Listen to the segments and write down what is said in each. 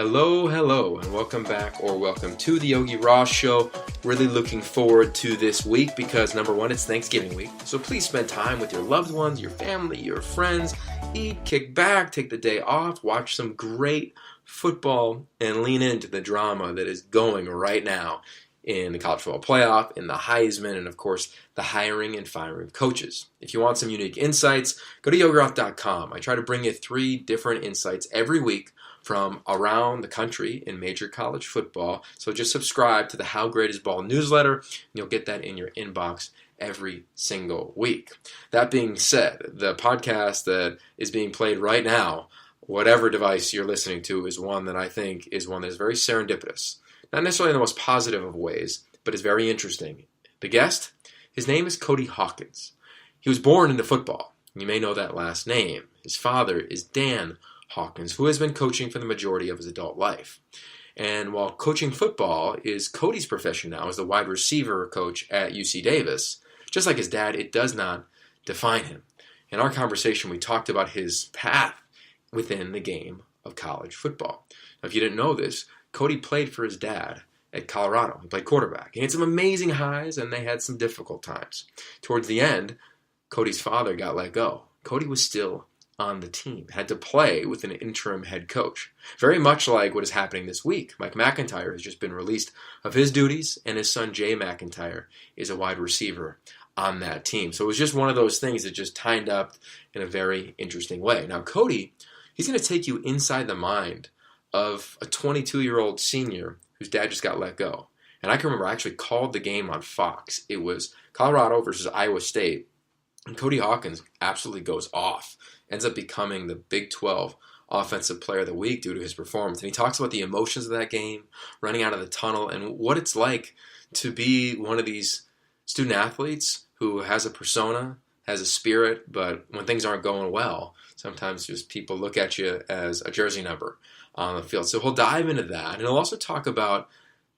Hello, and welcome back, or welcome to the Yogi Roth Show. Really looking forward to this week because, number one, it's Thanksgiving week. So please spend time with your loved ones, your family, your friends. Eat, kick back, take the day off, watch some great football, and lean into the drama that is going right now in the college football playoff, in the Heisman, and of course, the hiring and firing of coaches. If you want some unique insights, go to yogiroth.com. I try to bring you 3 different insights every week from around the country in major college football. So just subscribe to the How Great Is Ball newsletter, and you'll get that in your inbox every single week. That being said, the podcast that is being played right now, whatever device you're listening to, is one that I think is one that is very serendipitous. Not necessarily in the most positive of ways, but is very interesting. The guest, his name is Cody Hawkins. He was born into football. You may know that last name. His father is Dan Hawkins, who has been coaching for the majority of his adult life. And while coaching football is Cody's profession now as the wide receiver coach at UC Davis, just like his dad, it does not define him. In our conversation, we talked about his path within the game of college football. Now, if you didn't know this, Cody played for his dad at Colorado. He played quarterback. He had some amazing highs, and they had some difficult times. Towards the end, Cody's father got let go. Cody was still on the team, had to play with an interim head coach. Very much like what is happening this week. Mike McIntyre has just been released of his duties, and his son Jay McIntyre is a wide receiver on that team. So it was just one of those things that just tied up in a very interesting way. Now Cody, he's going to take you inside the mind of a 22-year-old senior whose dad just got let go. And I can remember I actually called the game on Fox. It was Colorado versus Iowa State. And Cody Hawkins absolutely goes off. Ends up becoming the Big 12 Offensive Player of the Week due to his performance. And he talks about the emotions of that game, running out of the tunnel, and what it's like to be one of these student athletes who has a persona, has a spirit, but when things aren't going well, sometimes just people look at you as a jersey number on the field. So he'll dive into that, and he'll also talk about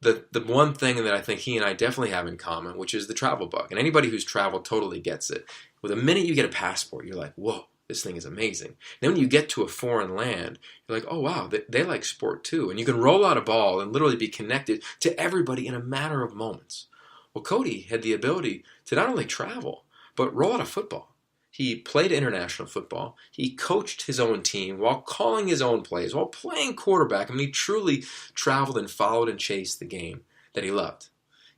the one thing that I think he and I definitely have in common, which is the travel bug. And anybody who's traveled totally gets it. With the minute you get a passport, you're like, whoa, this thing is amazing. Then when you get to a foreign land, you're like, oh wow, they like sport too. And you can roll out a ball and literally be connected to everybody in a matter of moments. Well, Cody had the ability to not only travel, but roll out a football. He played international football. He coached his own team while calling his own plays, while playing quarterback. I mean, he truly traveled and followed and chased the game that he loved.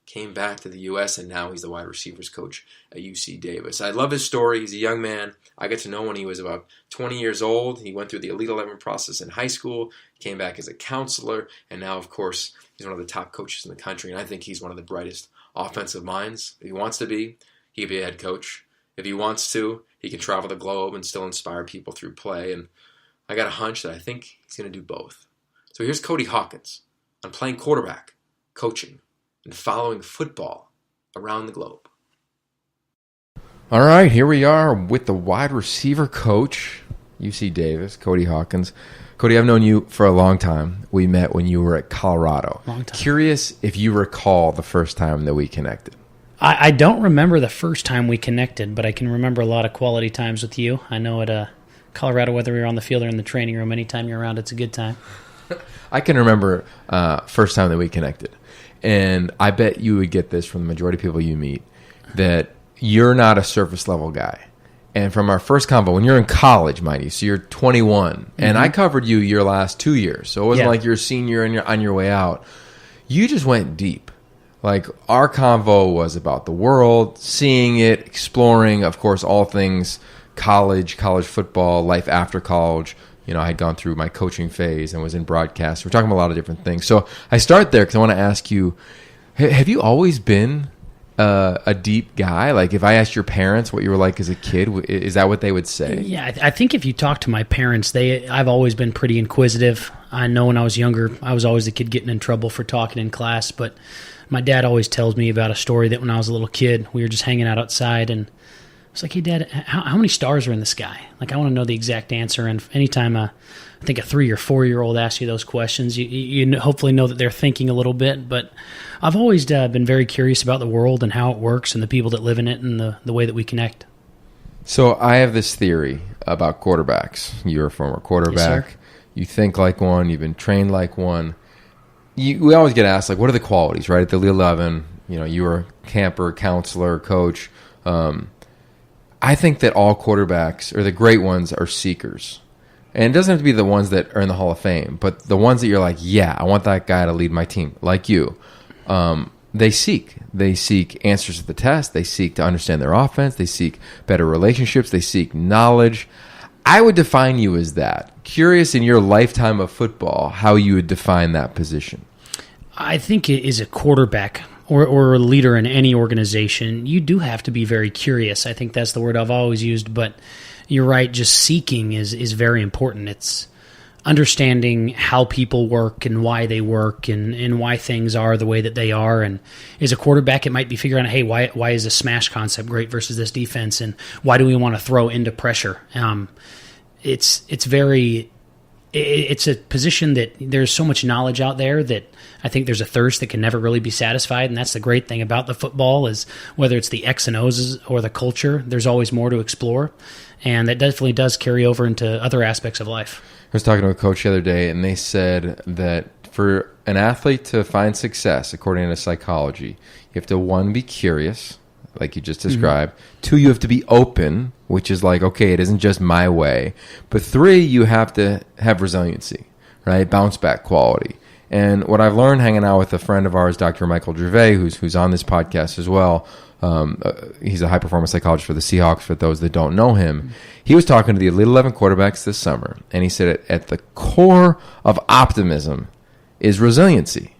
Came back to the U.S., and now he's the wide receivers coach at UC Davis. I love his story. He's a young man. I got to know when he was about 20 years old. He went through the Elite 11 process in high school, came back as a counselor, and now, of course, he's one of the top coaches in the country, and I think he's one of the brightest offensive minds. If he wants to be, he can be a head coach. If he wants to, he can travel the globe and still inspire people through play, and I got a hunch that I think he's going to do both. So here's Cody Hawkins on playing quarterback, coaching, and following football around the globe. All right, here we are with the wide receiver coach, UC Davis, Cody Hawkins. Cody, I've known you for a long time. We met when you were at Colorado. Long time. Curious if you recall the first time that we connected. I don't remember the first time we connected, but I can remember a lot of quality times with you. I know at Colorado, whether you're on the field or in the training room, anytime you're around, it's a good time. I can remember first time that we connected. And I bet you would get this from the majority of people you meet, that you're not a surface level guy. And from our first convo, when you're in college, mind you, so you're 21, and I covered you your last 2 years, so it wasn't like you're a senior and you're on your way out. You just went deep. Like, our convo was about the world, seeing it, exploring, of course, all things college football, life after college. You know, I had gone through my coaching phase and was in broadcast. We're talking about a lot of different things. So I start there because I want to ask you, have you always been a deep guy? Like, if I asked your parents what you were like as a kid, is that what they would say? Yeah, I think if you talk to my parents, I've always been pretty inquisitive. I know when I was younger, I was always the kid getting in trouble for talking in class, but my dad always tells me about a story that when I was a little kid, we were just hanging out outside, and I was like, hey, Dad, how many stars are in the sky? Like, I want to know the exact answer. And anytime I think a 3 or 4 year old asks you those questions, you hopefully know that they're thinking a little bit. But I've always been very curious about the world and how it works and the people that live in it and the way that we connect. So I have this theory about quarterbacks. You're a former quarterback. Yes, sir. You think like one. You've been trained like one. We always get asked, like, what are the qualities, right? At the Elite 11, you were camper, counselor, coach. I think that all quarterbacks, or the great ones, are seekers. And it doesn't have to be the ones that are in the Hall of Fame, but the ones that you're like, yeah, I want that guy to lead my team, like you. They seek. They seek answers to the test. They seek to understand their offense. They seek better relationships. They seek knowledge. I would define you as that. Curious in your lifetime of football how you would define that position. I think it is a quarterback or a leader in any organization. You do have to be very curious. I think that's the word I've always used, but you're right, just seeking is very important. It's understanding how people work and why they work and why things are the way that they are. And as a quarterback, it might be figuring out, hey, why is this smash concept great versus this defense, and why do we want to throw into pressure? It's a position that there's so much knowledge out there that I think there's a thirst that can never really be satisfied, and that's the great thing about the football is whether it's the X and O's or the culture, there's always more to explore, and that definitely does carry over into other aspects of life. I was talking to a coach the other day, and they said that for an athlete to find success, according to psychology, you have to, 1, be curious, like you just described. 2, you have to be open, which is like, okay, it isn't just my way. But 3, you have to have resiliency, right? Bounce back quality. And what I've learned hanging out with a friend of ours, Dr. Michael Gervais, who's on this podcast as well, he's a high-performance psychologist for the Seahawks, for those that don't know him. He was talking to the Elite 11 quarterbacks this summer, and he said at the core of optimism is resiliency.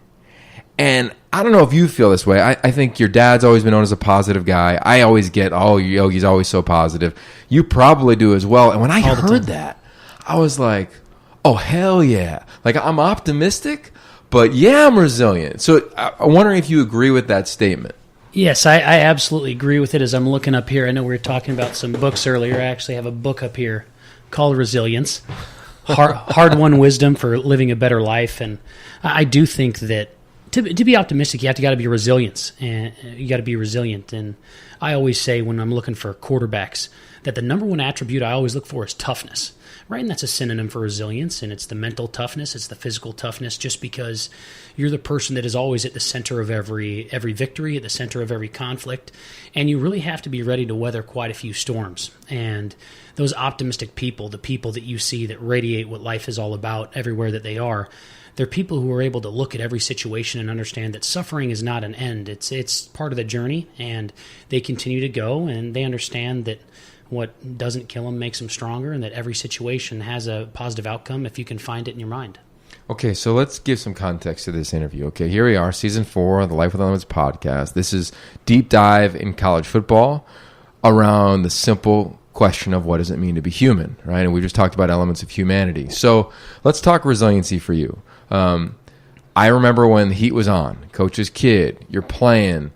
And I don't know if you feel this way. I think your dad's always been known as a positive guy. I always get, Yogi's always so positive. You probably do as well. And when I heard that, I was like, oh, hell yeah. Like, I'm optimistic, but yeah, I'm resilient. So I'm wondering if you agree with that statement. Yes, I absolutely agree with it. As I'm looking up here, I know we were talking about some books earlier. I actually have a book up here called Resilience, Hard-Won Wisdom for Living a Better Life. And I do think that to be optimistic, you got to be resilient, and you got to be resilient. And I always say when I'm looking for quarterbacks that the number one attribute I always look for is toughness, right? And that's a synonym for resilience, and it's the mental toughness, it's the physical toughness, just because you're the person that is always at the center of every victory, at the center of every conflict, and you really have to be ready to weather quite a few storms. And those optimistic people, the people that you see that radiate what life is all about everywhere that they are, they're people who are able to look at every situation and understand that suffering is not an end. It's part of the journey, and they continue to go, and they understand that what doesn't kill them makes them stronger, and that every situation has a positive outcome if you can find it in your mind. Okay, so let's give some context to this interview. Okay, here we are, Season 4 of the Life with Elements podcast. This is deep dive in college football around the simple question of what does it mean to be human, right? And we just talked about elements of humanity. So let's talk resiliency for you. I remember when the heat was on, coach's kid, you're playing,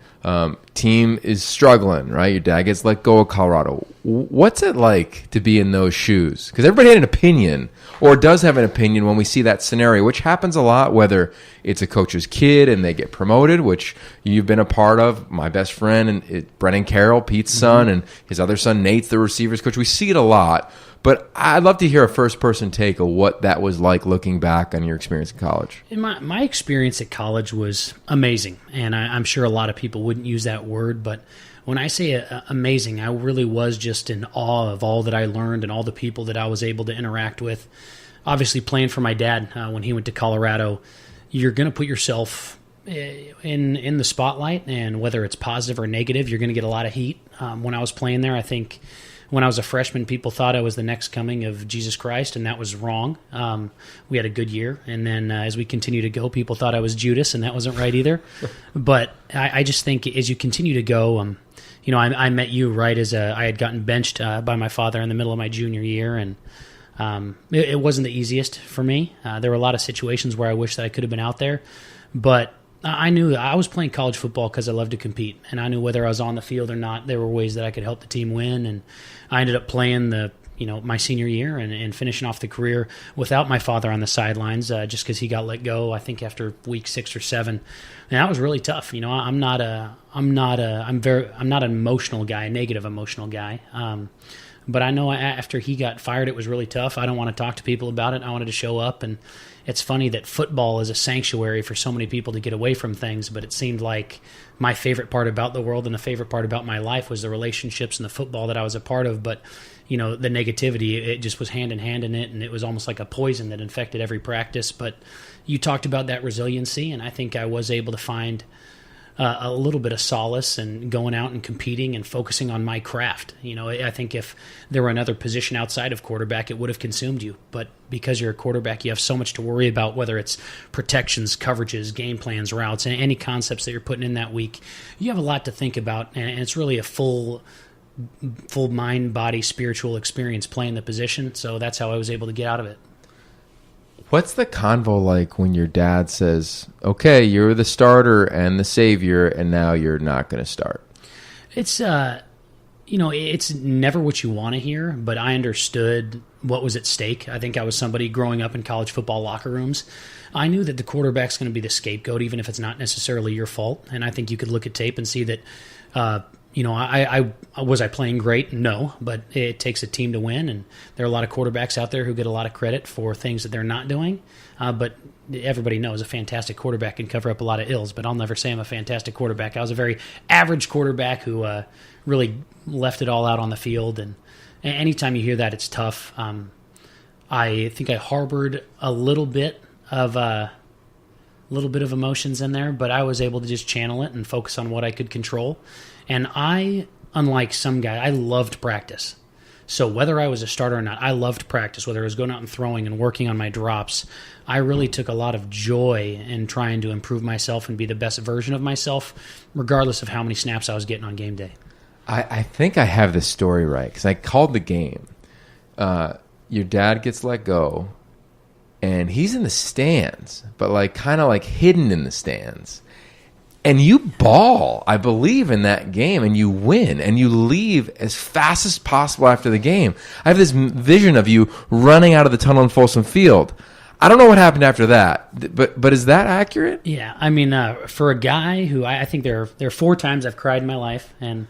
team is struggling, right? Your dad gets let go of Colorado. What's it like to be in those shoes? Because everybody had an opinion, or does have an opinion when we see that scenario, which happens a lot, whether it's a coach's kid and they get promoted, which you've been a part of. My best friend, and Brennan Carroll, Pete's son, and his other son, Nate's the receivers coach. We see it a lot. But I'd love to hear a first-person take of what that was like looking back on your experience in college. My experience at college was amazing, and I'm sure a lot of people wouldn't use that word, but when I say amazing, I really was just in awe of all that I learned and all the people that I was able to interact with. Obviously, playing for my dad when he went to Colorado, you're going to put yourself in the spotlight, and whether it's positive or negative, you're going to get a lot of heat. When I was playing there, I think when I was a freshman, people thought I was the next coming of Jesus Christ, and that was wrong. We had a good year, and then as we continue to go, people thought I was Judas, and that wasn't right either. But I just think as you continue to go, I met you right as I had gotten benched by my father in the middle of my junior year, and it wasn't the easiest for me. There were a lot of situations where I wish that I could have been out there, but I knew that I was playing college football because I loved to compete, and I knew whether I was on the field or not, there were ways that I could help the team win, and I ended up playing the my senior year and finishing off the career without my father on the sidelines, just because he got let go, I think after week 6 or 7. And that was really tough. I'm not an emotional guy, a negative emotional guy. But I know after he got fired, it was really tough. I don't want to talk to people about it. I wanted to show up. And it's funny that football is a sanctuary for so many people to get away from things, but it seemed like my favorite part about the world and the favorite part about my life was the relationships and the football that I was a part of. But, the negativity, it just was hand in hand in it, and it was almost like a poison that infected every practice. But you talked about that resiliency, and I think I was able to find a little bit of solace and going out and competing and focusing on my craft. I think if there were another position outside of quarterback, it would have consumed you. But because you're a quarterback, you have so much to worry about, whether it's protections, coverages, game plans, routes, and any concepts that you're putting in that week. You have a lot to think about, and it's really a full mind, body, spiritual experience playing the position. So that's how I was able to get out of it. What's the convo like when your dad says, okay, you're the starter and the savior, and now you're not going to start? It's, it's never what you want to hear, but I understood what was at stake. I think I was somebody growing up in college football locker rooms. I knew that the quarterback's going to be the scapegoat, even if it's not necessarily your fault. And I think you could look at tape and see that, I was I playing great? No, but it takes a team to win, and there are a lot of quarterbacks out there who get a lot of credit for things that they're not doing. But everybody knows a fantastic quarterback can cover up a lot of ills, but I'll never say I'm a fantastic quarterback. I was a very average quarterback who really left it all out on the field, and anytime you hear that, it's tough. I think I harbored a little bit of emotions in there, but I was able to just channel it and focus on what I could control. And I, unlike some guy, I loved practice. So whether I was a starter or not, I loved practice. Whether I was going out and throwing and working on my drops, I really took a lot of joy in trying to improve myself and be the best version of myself, regardless of how many snaps I was getting on game day. I think I have this story right, because I called the game. Your dad gets let go, and he's in the stands, but kind of hidden in the stands. And you ball, I believe, in that game, and you win, and you leave as fast as possible after the game. I have this vision of you running out of the tunnel in Folsom Field. I don't know what happened after that, but is that accurate? Yeah, I mean, for a guy who I think there are 4 times I've cried in my life, and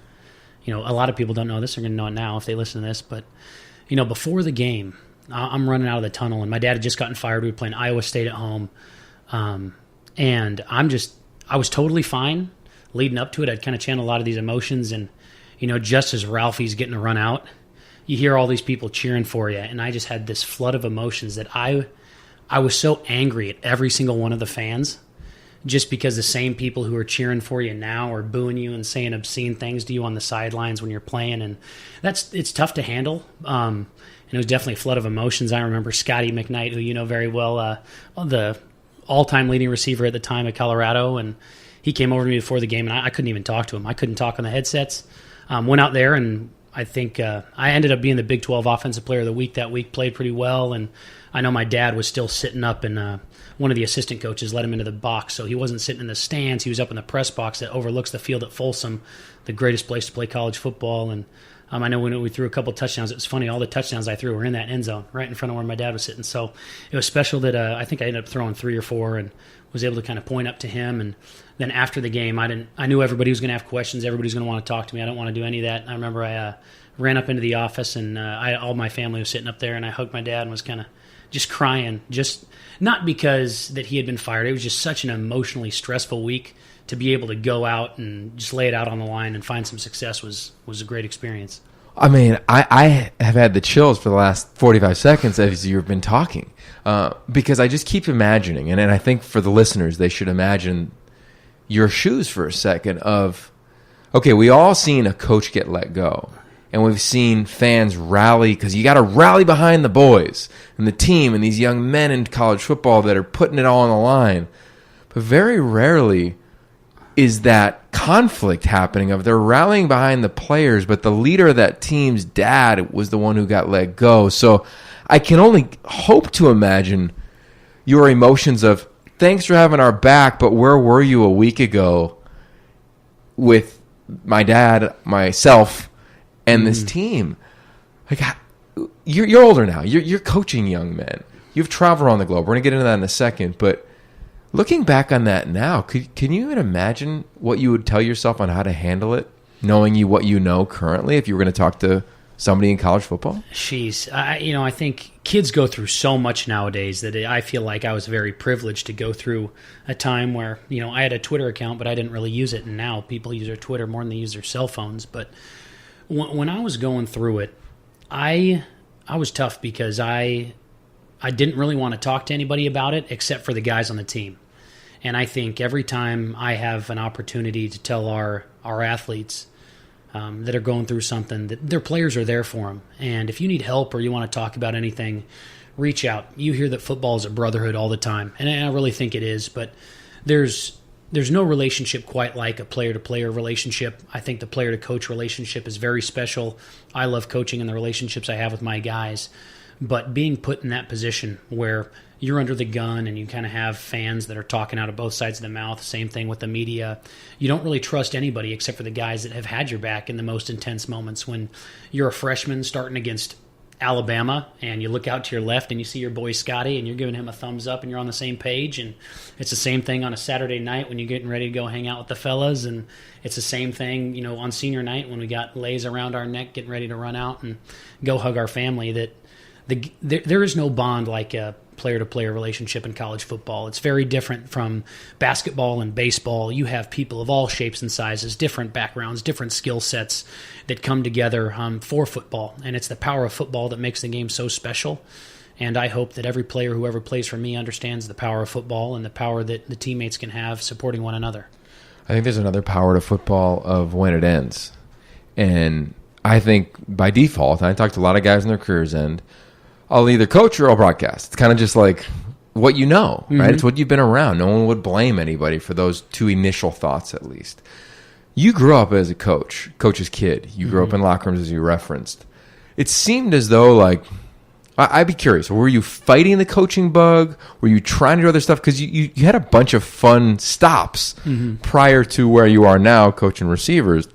a lot of people don't know this. They're going to know it now if they listen to this. But before the game, I'm running out of the tunnel, and my dad had just gotten fired. We were playing Iowa State at home, and I was totally fine leading up to it. I'd kind of channel a lot of these emotions, and just as Ralphie's getting to run out, you hear all these people cheering for you, and I just had this flood of emotions that I was so angry at every single one of the fans, just because the same people who are cheering for you now are booing you and saying obscene things to you on the sidelines when you're playing, and it's tough to handle. And it was definitely a flood of emotions. I remember Scotty McKnight, who you know very well, the all-time leading receiver at the time at Colorado, and he came over to me before the game, and I couldn't even talk to him. I couldn't talk on the headsets. Went out there, and I think I ended up being the Big 12 Offensive Player of the Week that week, played pretty well, and I know my dad was still sitting up, and one of the assistant coaches let him into the box, so he wasn't sitting in the stands. He was up in the press box that overlooks the field at Folsom, the greatest place to play college football, and I know when we threw a couple touchdowns, it was funny, all the touchdowns I threw were in that end zone, right in front of where my dad was sitting. So it was special that I think I ended up throwing 3 or 4 and was able to kind of point up to him. And then after the game, I knew everybody was going to have questions. Everybody was going to want to talk to me. I don't want to do any of that. I remember I ran up into the office, and all my family was sitting up there, and I hugged my dad and was kind of just crying, just not because that he had been fired. It was just such an emotionally stressful week. To be able to go out and just lay it out on the line and find some success was a great experience. I mean, I have had the chills for the last 45 seconds as you've been talking, because I just keep imagining, and I think for the listeners, they should imagine your shoes for a second of, okay, we all seen a coach get let go, and we've seen fans rally, because you got to rally behind the boys and the team and these young men in college football that are putting it all on the line. But very rarely is that conflict happening of they're rallying behind the players, but the leader of that team's dad was the one who got let go. So I can only hope to imagine your emotions of, thanks for having our back, but where were you a week ago with my dad, myself, and this team? Like, you're older now. You're coaching young men. You've traveled around the globe. We're going to get into that in a second. But looking back on that now, can you even imagine what you would tell yourself on how to handle it, knowing what you know currently, if you were going to talk to somebody in college football? Jeez, I think kids go through so much nowadays that I feel like I was very privileged to go through a time where, I had a Twitter account, but I didn't really use it. And now people use their Twitter more than they use their cell phones. But when I was going through it, I was tough because I didn't really want to talk to anybody about it except for the guys on the team. And I think every time I have an opportunity to tell our athletes that are going through something, that their players are there for them. And if you need help or you want to talk about anything, reach out. You hear that football is a brotherhood all the time, and I really think it is. But there's no relationship quite like a player-to-player relationship. I think the player-to-coach relationship is very special. I love coaching and the relationships I have with my guys. But being put in that position where you're under the gun and you kind of have fans that are talking out of both sides of the mouth, same thing with the media. You don't really trust anybody except for the guys that have had your back in the most intense moments. When you're a freshman starting against Alabama and you look out to your left and you see your boy Scotty and you're giving him a thumbs up and you're on the same page, and it's the same thing on a Saturday night when you're getting ready to go hang out with the fellas, and it's the same thing, on senior night when we got lays around our neck getting ready to run out and go hug our family. That there is no bond like a player-to-player relationship in college football. It's very different from basketball and baseball. You have people of all shapes and sizes, different backgrounds, different skill sets that come together for football. And it's the power of football that makes the game so special. And I hope that every player who ever plays for me understands the power of football and the power that the teammates can have supporting one another. I think there's another power to football of when it ends. And I think by default, and I talk to a lot of guys in their careers end, I'll either coach or I'll broadcast. It's kind of just like what you know, right? Mm-hmm. It's what you've been around. No one would blame anybody for those two initial thoughts, at least. You grew up as a coach's kid. You grew up in locker rooms, as you referenced. It seemed as though, like, I'd be curious. Were you fighting the coaching bug? Were you trying to do other stuff? Because you had a bunch of fun stops prior to where you are now, coaching receivers.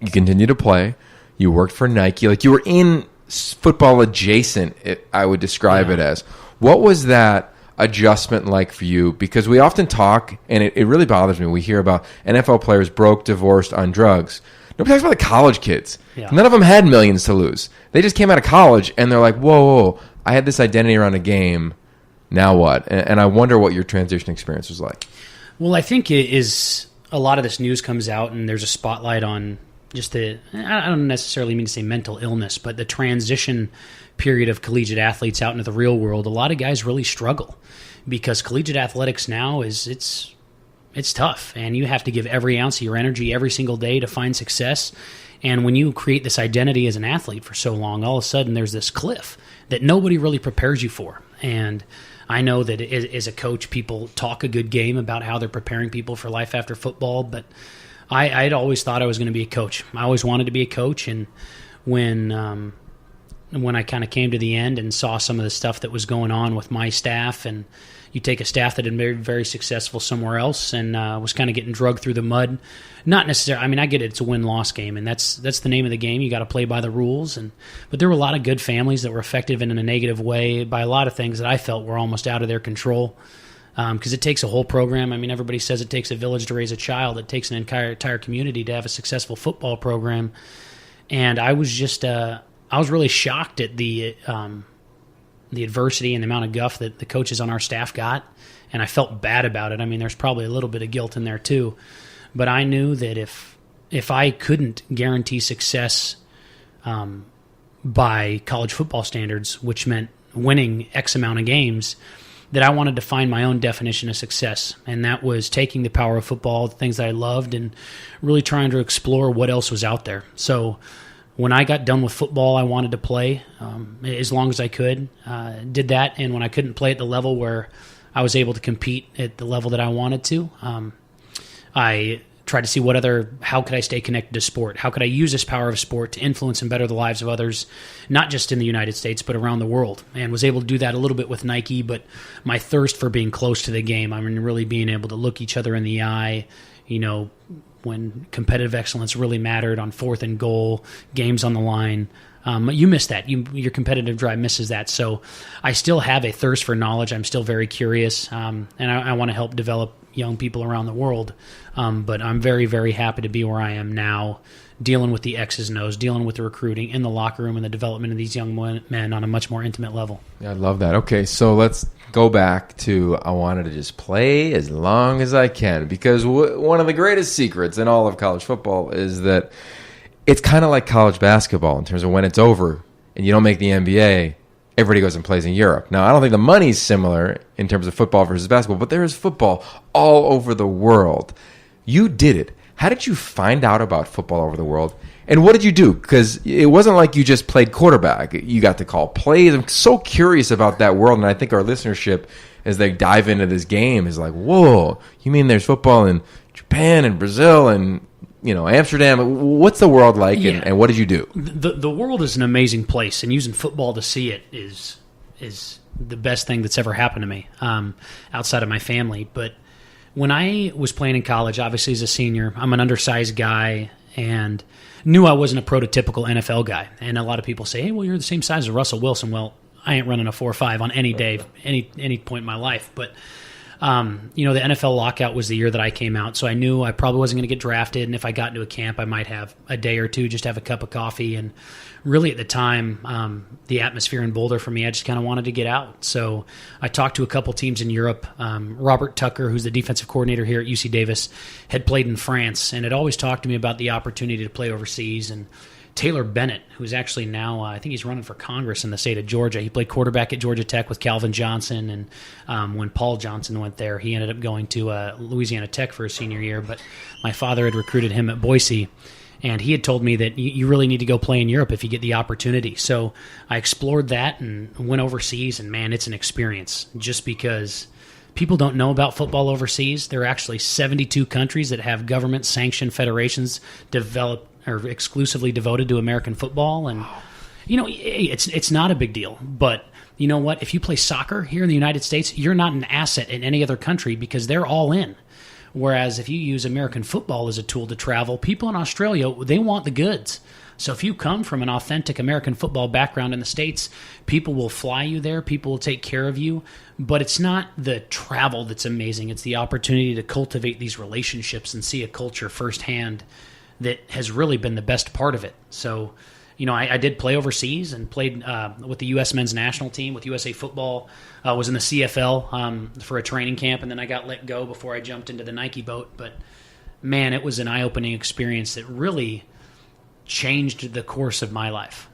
You continued to play. You worked for Nike. Like, you were in football adjacent, I would describe it as. What was that adjustment like for you? Because we often talk, and it really bothers me, we hear about NFL players broke, divorced, on drugs. Nobody talks about the college kids. Yeah. None of them had millions to lose. They just came out of college, and they're like, whoa, I had this identity around a game. Now what? And I wonder what your transition experience was like. Well, I think it is a lot of this news comes out, and there's a spotlight on just I don't necessarily mean to say mental illness, but the transition period of collegiate athletes out into the real world. A lot of guys really struggle because collegiate athletics now it's tough, and you have to give every ounce of your energy every single day to find success. And when you create this identity as an athlete for so long, all of a sudden there's this cliff that nobody really prepares you for. And I know that as a coach, people talk a good game about how they're preparing people for life after football, but I'd always thought I was going to be a coach. I always wanted to be a coach, and when I kind of came to the end and saw some of the stuff that was going on with my staff, and you take a staff that had been very, very successful somewhere else and was kind of getting drugged through the mud. Not necessarily. I mean, I get it. It's a win-loss game, and that's the name of the game. You got to play by the rules. But there were a lot of good families that were affected in a negative way by a lot of things that I felt were almost out of their control. Because it takes a whole program. I mean, everybody says it takes a village to raise a child. It takes an entire community to have a successful football program. And I was just, I was really shocked at the adversity and the amount of guff that the coaches on our staff got. And I felt bad about it. I mean, there's probably a little bit of guilt in there too. But I knew that if I couldn't guarantee success by college football standards, which meant winning X amount of games, that I wanted to find my own definition of success. And that was taking the power of football, the things that I loved, and really trying to explore what else was out there. So when I got done with football, I wanted to play as long as I could. Did that, and when I couldn't play at the level where I was able to compete at the level that I wanted to, I tried to see how could I stay connected to sport? How could I use this power of sport to influence and better the lives of others, not just in the United States, but around the world? And was able to do that a little bit with Nike, but my thirst for being close to the game, I mean, really being able to look each other in the eye, when competitive excellence really mattered on 4th and goal, games on the line. You miss that. Your competitive drive misses that. So I still have a thirst for knowledge. I'm still very curious, and I want to help develop young people around the world. But I'm very, very happy to be where I am now, dealing with the X's and O's, dealing with the recruiting in the locker room and the development of these young men on a much more intimate level. Yeah, I love that. Okay, so let's go back to I wanted to just play as long as I can, because one of the greatest secrets in all of college football is that it's kind of like college basketball in terms of when it's over and you don't make the NBA, everybody goes and plays in Europe. Now, I don't think the money's similar in terms of football versus basketball, but there is football all over the world. You did it. How did you find out about football all over the world? And what did you do? Because it wasn't like you just played quarterback. You got to call plays. I'm so curious about that world, and I think our listenership, as they dive into this game, is like, whoa, you mean there's football in Japan and Brazil and Amsterdam? What's the world like, and what did you do? The world is an amazing place, and using football to see it is the best thing that's ever happened to me, outside of my family. But when I was playing in college, obviously as a senior, I'm an undersized guy and knew I wasn't a prototypical NFL guy. And a lot of people say, hey, well, you're the same size as Russell Wilson. Well, I ain't running a 4.5 on any day, any point in my life. But the NFL lockout was the year that I came out, so I knew I probably wasn't going to get drafted, and if I got into a camp, I might have a day or two, just have a cup of coffee. And really at the time, the atmosphere in Boulder for me, I just kind of wanted to get out. So I talked to a couple teams in Europe. Robert Tucker, who's the defensive coordinator here at UC Davis, had played in France and had always talked to me about the opportunity to play overseas. And Taylor Bennett, who's actually now, I think he's running for Congress in the state of Georgia. He played quarterback at Georgia Tech with Calvin Johnson, and when Paul Johnson went there, he ended up going to Louisiana Tech for his senior year. But my father had recruited him at Boise, and he had told me that you really need to go play in Europe if you get the opportunity. So I explored that and went overseas, and man, it's an experience just because people don't know about football overseas. There are actually 72 countries that have government-sanctioned federations are exclusively devoted to American football, and it's not a big deal. But you know what? If you play soccer here in the United States, you're not an asset in any other country because they're all in. Whereas if you use American football as a tool to travel, people in Australia, they want the goods. So if you come from an authentic American football background in the States, people will fly you there, people will take care of you, but it's not the travel that's amazing. It's the opportunity to cultivate these relationships and see a culture firsthand that has really been the best part of it. So, I did play overseas and played with the U.S. men's national team, with USA Football, was in the CFL for a training camp, and then I got let go before I jumped into the Nike boat. But, man, it was an eye-opening experience that really changed the course of my life.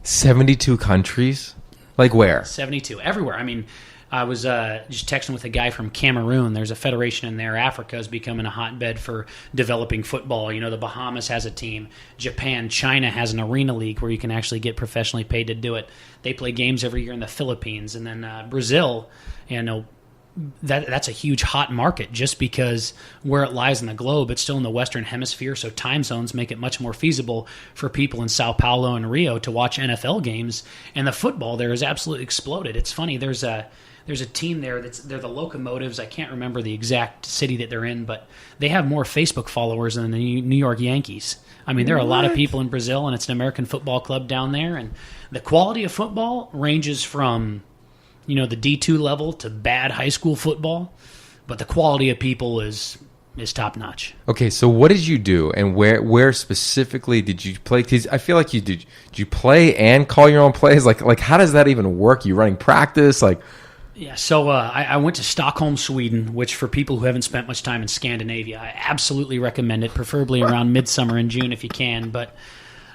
72 countries? Like where? 72. Everywhere. I mean, I was just texting with a guy from Cameroon. There's a federation in there. Africa is becoming a hotbed for developing football. The Bahamas has a team. Japan, China has an arena league where you can actually get professionally paid to do it. They play games every year in the Philippines. And then Brazil, that's a huge hot market just because where it lies in the globe, it's still in the Western Hemisphere, so time zones make it much more feasible for people in Sao Paulo and Rio to watch NFL games. And the football there has absolutely exploded. It's funny, there's a team there they're the Locomotives. I can't remember the exact city that they're in, but they have more Facebook followers than the New York Yankees. I mean, there are a lot of people in Brazil, and it's an American football club down there. And the quality of football ranges from, the D2 level to bad high school football, but the quality of people is top notch. Okay, so what did you do, and where specifically did you play? 'Cause I feel like did you play and call your own plays? Like how does that even work? You running practice? Yeah, so I went to Stockholm, Sweden, which for people who haven't spent much time in Scandinavia, I absolutely recommend it, preferably around midsummer in June if you can. But,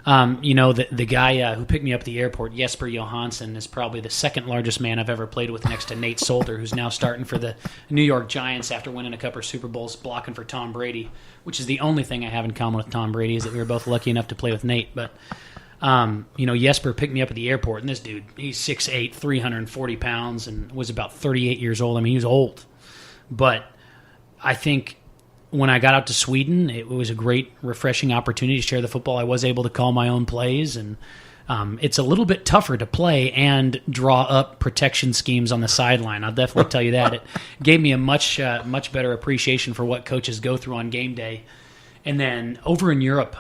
the guy who picked me up at the airport, Jesper Johansson, is probably the second largest man I've ever played with next to Nate Solder, who's now starting for the New York Giants after winning a couple of Super Bowls, blocking for Tom Brady, which is the only thing I have in common with Tom Brady is that we were both lucky enough to play with Nate. But Jesper picked me up at the airport, and this dude, he's 6'8", 340 pounds, and was about 38 years old. I mean, he was old. But I think when I got out to Sweden, it was a great, refreshing opportunity to share the football. I was able to call my own plays, and it's a little bit tougher to play and draw up protection schemes on the sideline. I'll definitely tell you that. It gave me a much better appreciation for what coaches go through on game day. And then over in Europe,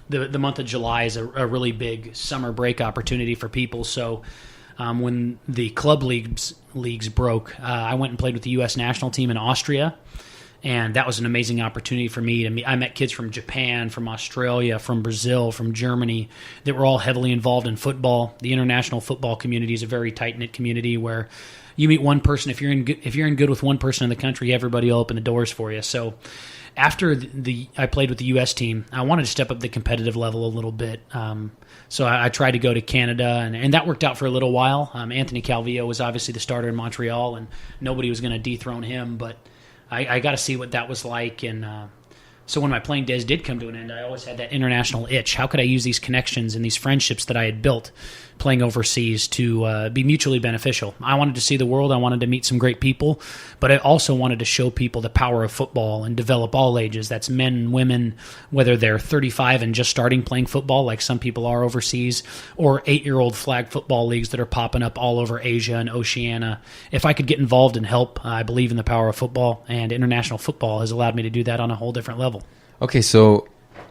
the month of July is a really big summer break opportunity for people. So when the club leagues broke, I went and played with the U.S. national team in Austria. And that was an amazing opportunity for me to meet. I met kids from Japan, from Australia, from Brazil, from Germany that were all heavily involved in football. The international football community is a very tight-knit community where you meet one person. If you're in good with one person in the country, everybody will open the doors for you. So after I played with the U.S. team, I wanted to step up the competitive level a little bit. So I tried to go to Canada, and that worked out for a little while. Anthony Calvillo was obviously the starter in Montreal, and nobody was going to dethrone him, but I got to see what that was like, and so when my playing days did come to an end, I always had that international itch. How could I use these connections and these friendships that I had built playing overseas to be mutually beneficial? I wanted to see the world. I wanted to meet some great people, but I also wanted to show people the power of football and develop all ages. That's men and women, whether they're 35 and just starting playing football like some people are overseas, or 8-year-old flag football leagues that are popping up all over Asia and Oceania. If I could get involved and help, I believe in the power of football, and international football has allowed me to do that on a whole different level. Okay, so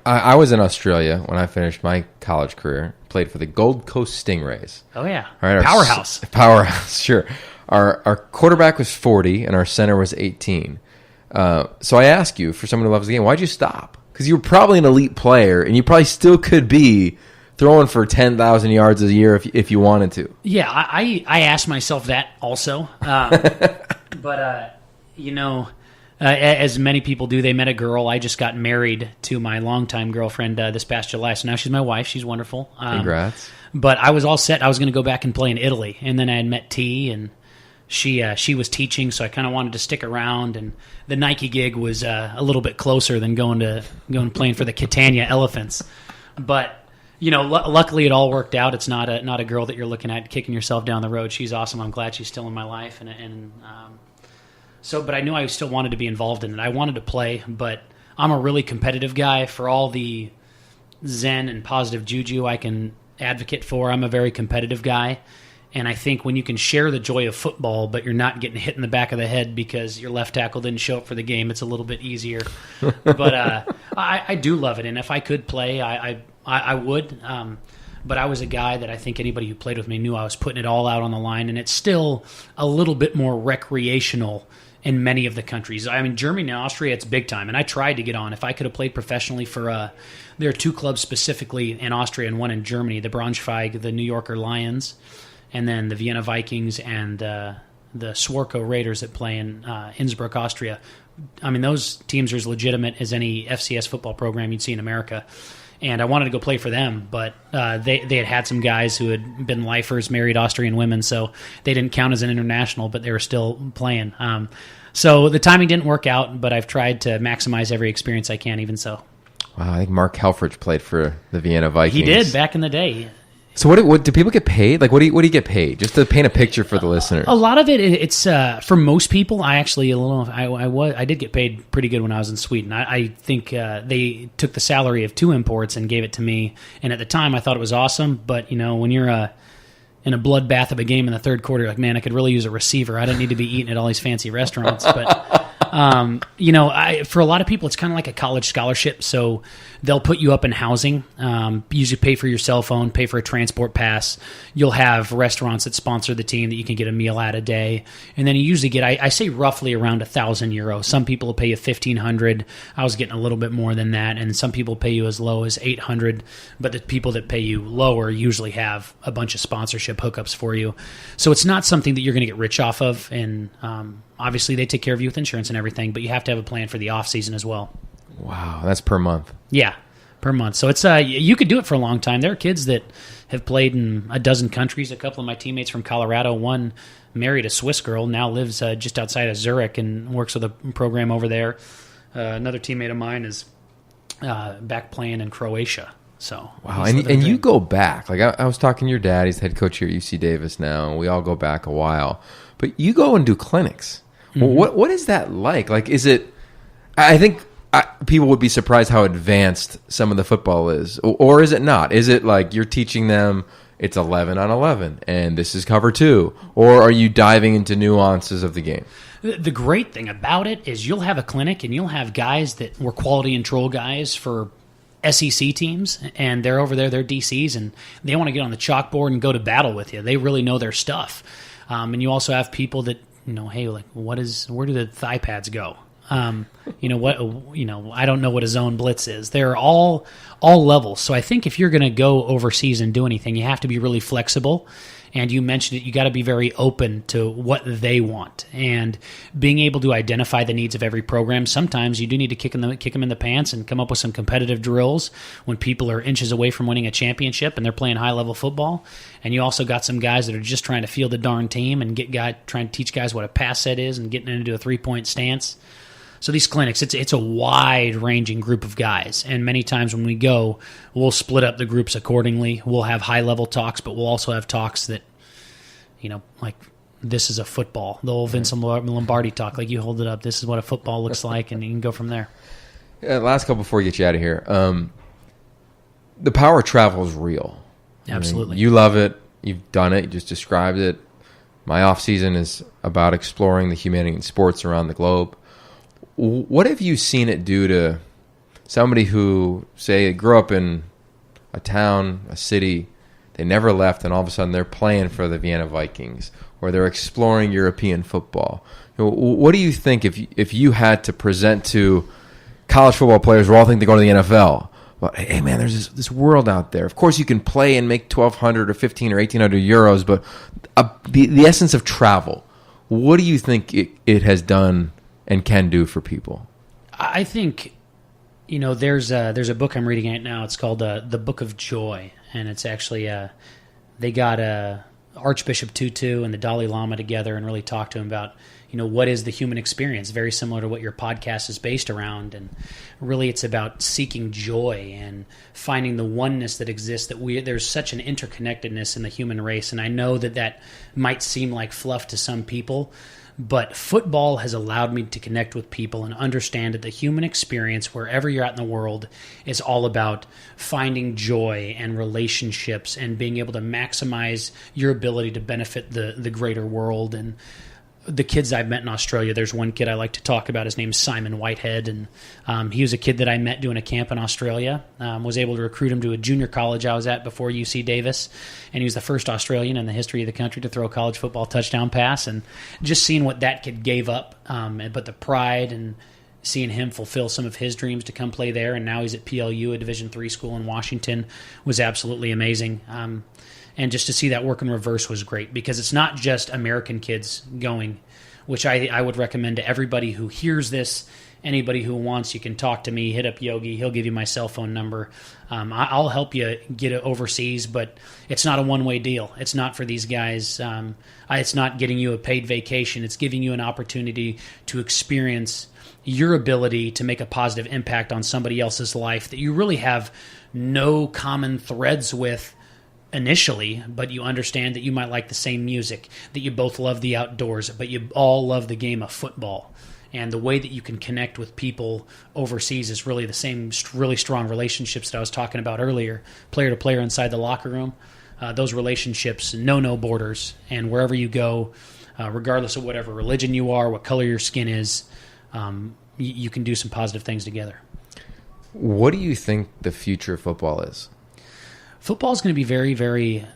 I was in Australia when I finished my college career. Played for the Gold Coast Stingrays. Oh yeah, all right, powerhouse. Sure. Our quarterback was 40 and our center was 18. So I ask you, for someone who loves the game, why'd you stop? Because you were probably an elite player, and you probably still could be throwing for 10,000 yards a year if you wanted to. Yeah, I asked myself that also, but as many people do, they met a girl. I just got married to my longtime girlfriend this past July, so now she's my wife. She's wonderful. Congrats. But I was all set. I was going to go back and play in Italy, and then I had met T, and she was teaching, so I kind of wanted to stick around. And the Nike gig was a little bit closer than going playing for the Catania Elephants. But luckily it all worked out. It's not a girl that you're looking at kicking yourself down the road. She's awesome. I'm glad she's still in my life, but I knew I still wanted to be involved in it. I wanted to play, but I'm a really competitive guy. For all the zen and positive juju I can advocate for, I'm a very competitive guy. And I think when you can share the joy of football, but you're not getting hit in the back of the head because your left tackle didn't show up for the game, it's a little bit easier. But I do love it, and if I could play, I would. But I was a guy that I think anybody who played with me knew I was putting it all out on the line, and it's still a little bit more recreational in many of the countries. I mean, Germany and Austria, it's big time, and I tried to get on. If I could have played professionally for there are two clubs specifically in Austria and one in Germany, the Braunschweig, the New Yorker Lions, and then the Vienna Vikings and the Swarco Raiders that play in Innsbruck, Austria. I mean, those teams are as legitimate as any FCS football program you'd see in America. And I wanted to go play for them, but they had some guys who had been lifers, married Austrian women, so they didn't count as an international, but they were still playing. So the timing didn't work out, but I've tried to maximize every experience I can, even so. Wow, I think Mark Helfrich played for the Vienna Vikings. He did back in the day. So what do people get paid? Like, what do you get paid? Just to paint a picture for the listeners. A lot of it's for most people. I actually I did get paid pretty good when I was in Sweden. I think they took the salary of 2 imports and gave it to me. And at the time, I thought it was awesome. But when you're in a bloodbath of a game in the third quarter, like, man, I could really use a receiver. I didn't need to be eating at all these fancy restaurants. But for a lot of people, it's kind of like a college scholarship. So they'll put you up in housing, usually pay for your cell phone, pay for a transport pass. You'll have restaurants that sponsor the team that you can get a meal at a day. And then you usually get, I say roughly around €1,000. Some people will pay you 1,500. I was getting a little bit more than that. And some people pay you as low as 800. But the people that pay you lower usually have a bunch of sponsorship hookups for you. So it's not something that you're going to get rich off of. And obviously they take care of you with insurance and everything, but you have to have a plan for the off season as well. Wow, that's per month. Yeah, per month. So it's you could do it for a long time. There are kids that have played in a dozen countries. A couple of my teammates from Colorado, one married a Swiss girl, now lives just outside of Zurich and works with a program over there. Another teammate of mine is back playing in Croatia. So wow, and you go back. Like I was talking to your dad. He's head coach here at UC Davis now, and we all go back a while. But you go and do clinics. Mm-hmm. Well, what is that like? Like, is it? I think people would be surprised how advanced some of the football is, or is it not? Is it like you're teaching them it's 11 on 11, and this is cover 2? Or are you diving into nuances of the game? The great thing about it is you'll have a clinic and you'll have guys that were quality control guys for SEC teams, and they're over there, they're DCs, and they want to get on the chalkboard and go to battle with you. They really know their stuff. And you also have people that, hey, like, where do the thigh pads go? I don't know what a zone blitz is. They're all levels. So I think if you're going to go overseas and do anything, you have to be really flexible. And you mentioned it, you got to be very open to what they want and being able to identify the needs of every program. Sometimes you do need to kick them in the pants and come up with some competitive drills when people are inches away from winning a championship and they're playing high-level football. And you also got some guys that are just trying to field the darn team and trying to teach guys what a pass set is and getting into a three-point stance. So these clinics, it's a wide-ranging group of guys, and many times when we go, we'll split up the groups accordingly. We'll have high-level talks, but we'll also have talks that, like this is a football. The old Vince Lombardi talk, like you hold it up, this is what a football looks like, and you can go from there. Yeah, last couple before we get you out of here. The power of travel is real. Absolutely. You love it. You've done it. You just described it. My off-season is about exploring the humanity in sports around the globe. What have you seen it do to somebody who, say, grew up in a town, a city, they never left, and all of a sudden they're playing for the Vienna Vikings, or they're exploring European football? What do you think if you had to present to college football players who all think they're going to the NFL? Well, hey, man, there's this world out there. Of course, you can play and make 1,200 or 1,500 or 1,800 euros, but the essence of travel, what do you think it has done and can do for people? I think, there's a book I'm reading right now. It's called The Book of Joy, and it's actually they got Archbishop Tutu and the Dalai Lama together and really talked to him about what is the human experience, very similar to what your podcast is based around, and really it's about seeking joy and finding the oneness that exists. There's such an interconnectedness in the human race, and I know that might seem like fluff to some people. But football has allowed me to connect with people and understand that the human experience, wherever you're at in the world, is all about finding joy and relationships and being able to maximize your ability to benefit the greater world. And the kids I've met in Australia, there's one kid I like to talk about. His name's Simon Whitehead, and he was a kid that I met doing a camp in Australia. Was able to recruit him to a junior college I was at before UC Davis, and he was the first Australian in the history of the country to throw a college football touchdown pass. And just seeing what that kid gave up, but the pride and seeing him fulfill some of his dreams to come play there, and now he's at PLU, a Division III school in Washington, was absolutely amazing. And just to see that work in reverse was great, because it's not just American kids going, which I would recommend to everybody who hears this. Anybody who wants, you can talk to me, hit up Yogi. He'll give you my cell phone number. I'll help you get it overseas, but it's not a one-way deal. It's not for these guys. It's not getting you a paid vacation. It's giving you an opportunity to experience your ability to make a positive impact on somebody else's life that you really have no common threads with initially, but you understand that you might like the same music, that you both love the outdoors, but you all love the game of football. And the way that you can connect with people overseas is really the same really strong relationships that I was talking about earlier, player to player inside the locker room. Those relationships know no borders, and wherever you go, regardless of whatever religion you are, what color your skin is, you can do some positive things together. What do you think the future of football is? Football is going to be very, very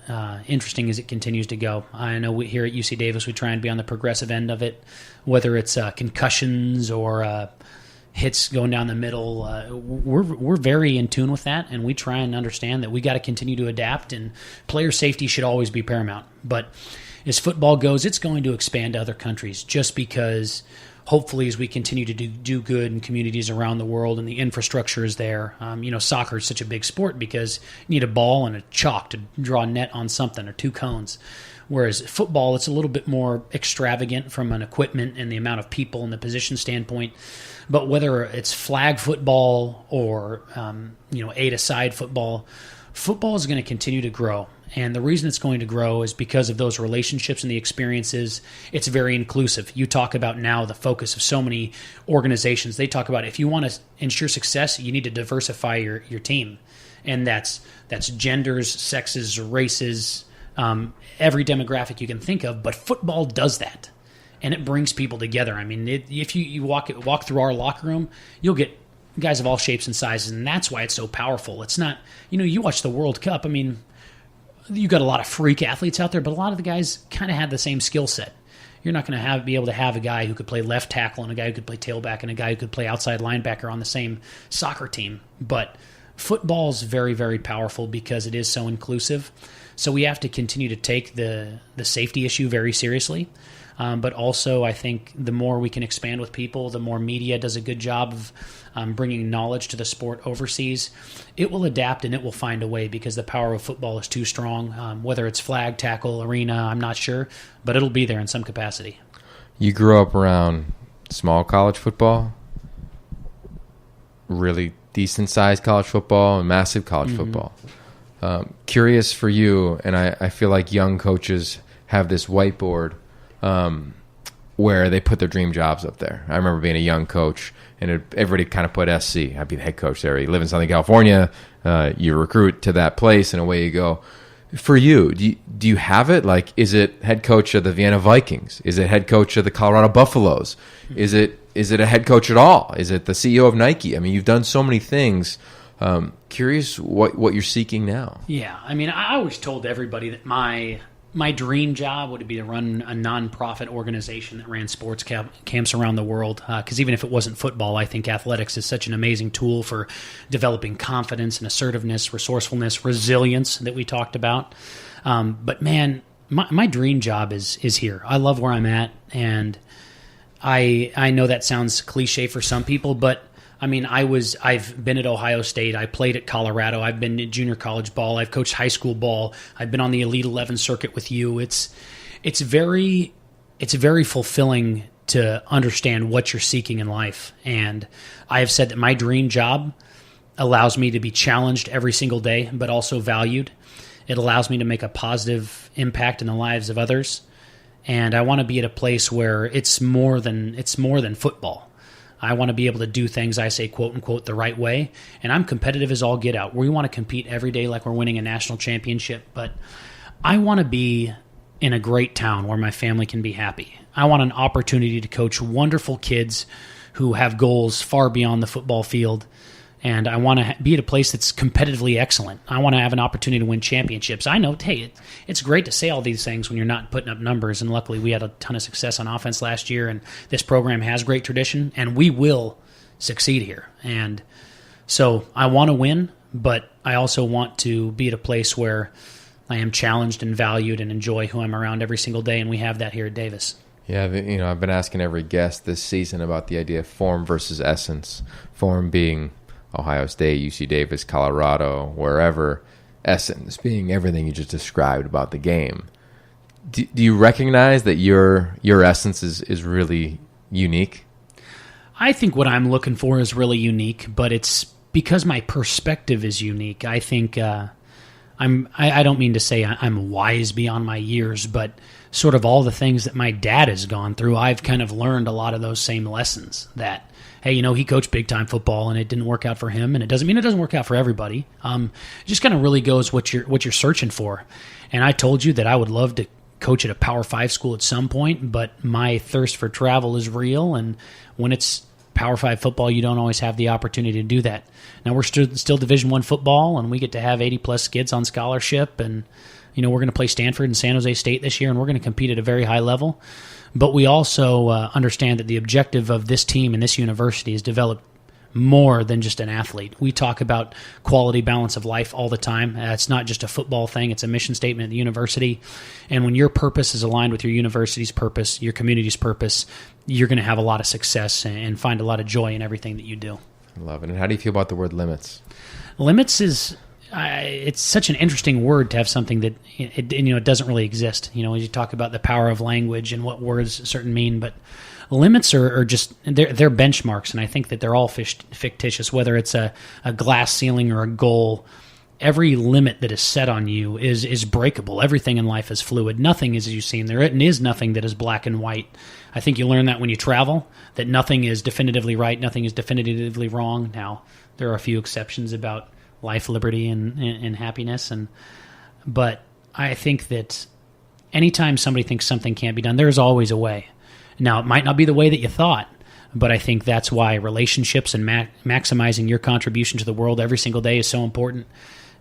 interesting as it continues to go. I know here at UC Davis we try and be on the progressive end of it, whether it's concussions or hits going down the middle. We're very in tune with that, and we try and understand that we got to continue to adapt, and player safety should always be paramount. But as football goes, it's going to expand to other countries just because hopefully as we continue to do good in communities around the world and the infrastructure is there. Soccer is such a big sport because you need a ball and a chalk to draw a net on something or two cones. Whereas football, it's a little bit more extravagant from an equipment and the amount of people and the position standpoint. But whether it's flag football or, eight-a-side football is going to continue to grow. And the reason it's going to grow is because of those relationships and the experiences. It's very inclusive. You talk about now the focus of so many organizations. They talk about if you want to ensure success, you need to diversify your team. and that's genders, sexes, races, every demographic you can think of. But football does that, and it brings people together. I mean, if you walk through our locker room, you'll get guys of all shapes and sizes, and that's why it's so powerful. It's not, you watch the World Cup. I mean, you got a lot of freak athletes out there, but a lot of the guys kind of had the same skill set. You're not going to be able to have a guy who could play left tackle and a guy who could play tailback and a guy who could play outside linebacker on the same soccer team. But football is very, very powerful because it is so inclusive. So we have to continue to take the safety issue very seriously. But also, I think the more we can expand with people, the more media does a good job of bringing knowledge to the sport overseas, it will adapt and it will find a way because the power of football is too strong. Whether it's flag, tackle, arena, I'm not sure, but it'll be there in some capacity. You grew up around small college football, really decent-sized college football, and massive college football. Curious for you, and I feel like young coaches have this whiteboard where they put their dream jobs up there. I remember being a young coach, and everybody kind of put SC. I'd be the head coach there. You live in Southern California, you recruit to that place, and away you go. For you, do you have it? Like, is it head coach of the Vienna Vikings? Is it head coach of the Colorado Buffaloes? Is it a head coach at all? Is it the CEO of Nike? I mean, you've done so many things. Curious what you're seeking now. Yeah, I mean, I always told everybody that my dream job would be to run a nonprofit organization that ran sports camps around the world. Because even if it wasn't football, I think athletics is such an amazing tool for developing confidence and assertiveness, resourcefulness, resilience that we talked about. But man, my dream job is here. I love where I'm at, and I know that sounds cliche for some people, but I mean, I've been at Ohio State. I played at Colorado. I've been at junior college ball. I've coached high school ball. I've been on the Elite 11 circuit with you. It's very fulfilling to understand what you're seeking in life. And I have said that my dream job allows me to be challenged every single day, but also valued. It allows me to make a positive impact in the lives of others. And I want to be at a place where it's more than football. I want to be able to do things, I say, quote unquote, the right way. And I'm competitive as all get out. We want to compete every day like we're winning a national championship. But I want to be in a great town where my family can be happy. I want an opportunity to coach wonderful kids who have goals far beyond the football field. And I want to be at a place that's competitively excellent. I want to have an opportunity to win championships. I know, hey, it's great to say all these things when you're not putting up numbers. And luckily, we had a ton of success on offense last year. And this program has great tradition. And we will succeed here. And so I want to win, but I also want to be at a place where I am challenged and valued and enjoy who I'm around every single day. And we have that here at Davis. Yeah, I've been asking every guest this season about the idea of form versus essence. Form being Ohio State, UC Davis, Colorado, wherever, essence being everything you just described about the game. Do you recognize that your essence is really unique? I think what I'm looking for is really unique, but it's because my perspective is unique. I think I don't mean to say I'm wise beyond my years, but sort of all the things that my dad has gone through, I've kind of learned a lot of those same lessons that, hey, he coached big-time football, and it didn't work out for him, and it doesn't mean it doesn't work out for everybody. It just kind of really goes what you're searching for. And I told you that I would love to coach at a Power 5 school at some point, but my thirst for travel is real, and when it's Power 5 football, you don't always have the opportunity to do that. Now, we're still Division I football, and we get to have 80-plus kids on scholarship, and we're going to play Stanford and San Jose State this year, and we're going to compete at a very high level. But we also understand that the objective of this team and this university is develop more than just an athlete. We talk about quality balance of life all the time. It's not just a football thing. It's a mission statement at the university. And when your purpose is aligned with your university's purpose, your community's purpose, you're going to have a lot of success and find a lot of joy in everything that you do. I love it. And how do you feel about the word limits? Limits is... it's such an interesting word to have something that it doesn't really exist. As you talk about the power of language and what words certain mean, but limits are just they're benchmarks, and I think that they're all fictitious. Whether it's a glass ceiling or a goal, every limit that is set on you is breakable. Everything in life is fluid. Nothing is, as you've seen, there is nothing that is black and white. I think you learn that when you travel, that nothing is definitively right, nothing is definitively wrong. Now, there are a few exceptions about life, liberty, and happiness. But I think that anytime somebody thinks something can't be done, there's always a way. Now, it might not be the way that you thought, but I think that's why relationships and maximizing your contribution to the world every single day is so important,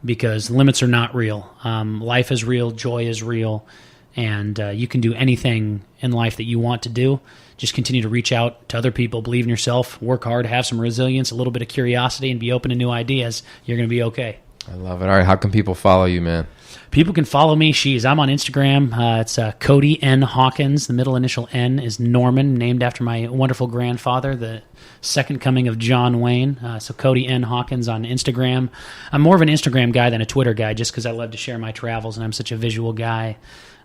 because limits are not real. Life is real, joy is real, and you can do anything in life that you want to do. Just continue to reach out to other people, believe in yourself, work hard, have some resilience, a little bit of curiosity, and be open to new ideas. You're going to be okay. I love it. All right, how can people follow you, man? People can follow me. I'm on Instagram. It's Cody N. Hawkins. The middle initial N is Norman, named after my wonderful grandfather, the second coming of John Wayne. So Cody N. Hawkins on Instagram. I'm more of an Instagram guy than a Twitter guy, just because I love to share my travels and I'm such a visual guy.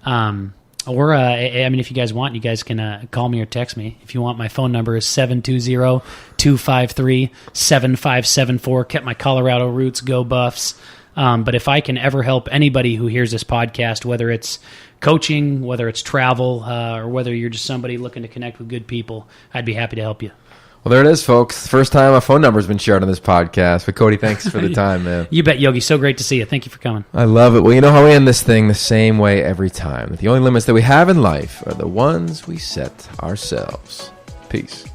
If you guys want, you guys can call me or text me. If you want, my phone number is 720-253-7574. Kept my Colorado roots, go Buffs. But if I can ever help anybody who hears this podcast, whether it's coaching, whether it's travel, or whether you're just somebody looking to connect with good people, I'd be happy to help you. Well, there it is, folks. First time a phone number's been shared on this podcast. But Cody, thanks for the time, man. You bet, Yogi. So great to see you. Thank you for coming. I love it. Well, you know how we end this thing the same way every time. The only limits that we have in life are the ones we set ourselves. Peace.